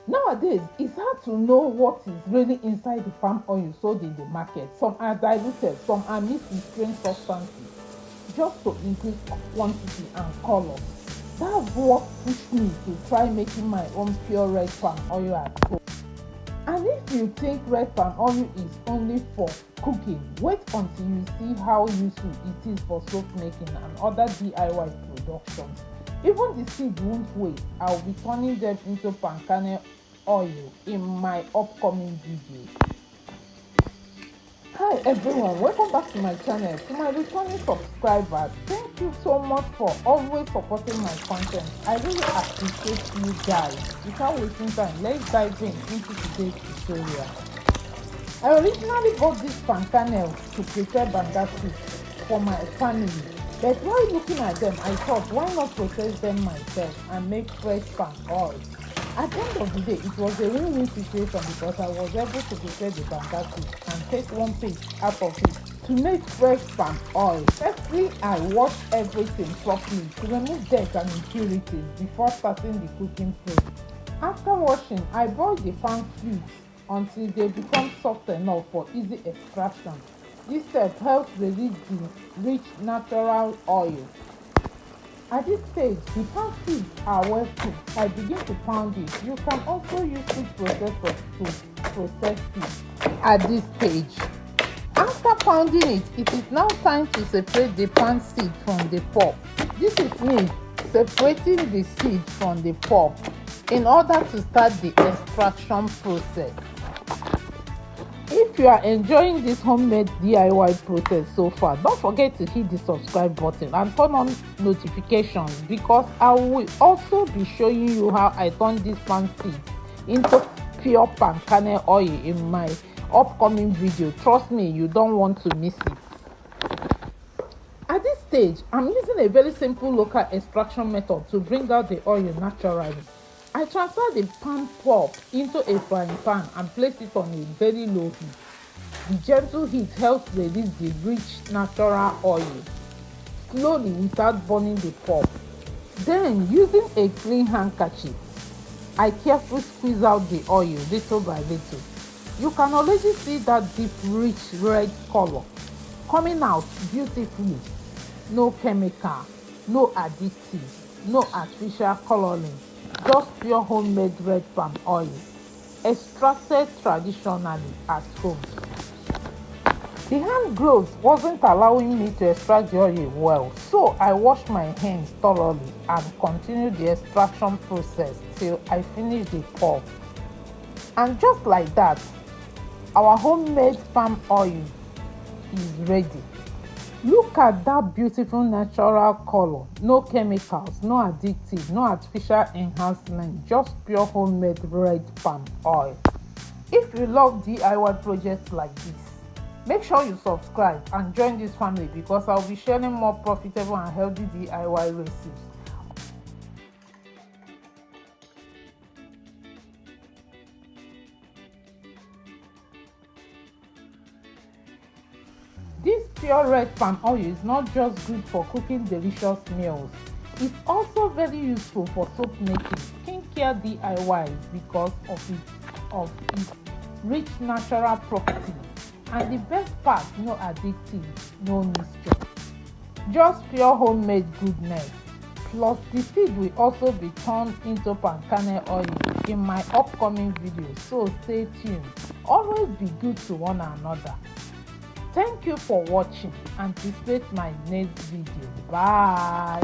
Nowadays, it's hard to know what is really inside the palm oil sold in the market. Some are diluted, some are mixed with strange substances just to increase quantity and color. That's what pushed me to try making my own pure red palm oil at home. And if you think red palm oil is only for cooking, wait until you see how useful it is for soap making and other DIY productions. Even the seed won't waste. I'll be turning them into palm kernel oil in my upcoming video. Hi everyone, welcome back to my channel. To my returning subscribers, thank you so much for always supporting my content. I really appreciate you guys. Without wasting time, let's dive into today's tutorial. I originally bought this palm kernel to prepare Banga soup for my family, but while looking at them, I thought, why not process them myself and make fresh palm oil? At the end of the day, it was a win-win situation because I was able to prepare the Banga soup and take one piece out of it to make fresh palm oil. Firstly, I washed everything properly to remove dirt and impurities before starting the cooking process. After washing, I boiled the palm fruits until they become soft enough for easy extraction. This step helps release the rich natural oil. At this stage, the palm fruits are well cooked. I begin to pound it. You can also use food processor to process it. At this stage, after pounding it, it is now time to separate the palm seed from the pulp. This is me separating the seed from the pulp in order to start the extraction process. If you are enjoying this homemade DIY process so far, don't forget to hit the subscribe button and turn on notifications because I will also be showing you how I turn these palm seeds into pure palm kernel oil in my upcoming video. Trust me, you don't want to miss it. At this stage, I'm using a very simple local extraction method to bring out the oil naturally. I transfer the palm pulp into a frying pan and place it on a very low heat. The gentle heat helps release the rich natural oil slowly without burning the pulp. Then, using a clean handkerchief, I carefully squeeze out the oil little by little. You can already see that deep rich red color coming out beautifully. No chemical, no additives, no artificial coloring, just pure homemade red palm oil, extracted traditionally at home. The hand gloves wasn't allowing me to extract the oil well, so I washed my hands thoroughly and continued the extraction process till I finished the pulp. And just like that, our homemade palm oil is ready. Look at that beautiful natural color. No chemicals, no additives, no artificial enhancement, just pure homemade red palm oil. If you love DIY projects like this, make sure you subscribe and join this family because I'll be sharing more profitable and healthy DIY recipes. This pure red palm oil is not just good for cooking delicious meals, it's also very useful for soap making, skincare DIYs because of its rich natural properties. And the best part, no additives, no mixture, just pure homemade goodness. Plus, the seed will also be turned into palm kernel oil in my upcoming video, so stay tuned. Always be good to one another. Thank you for watching. Anticipate my next video. Bye.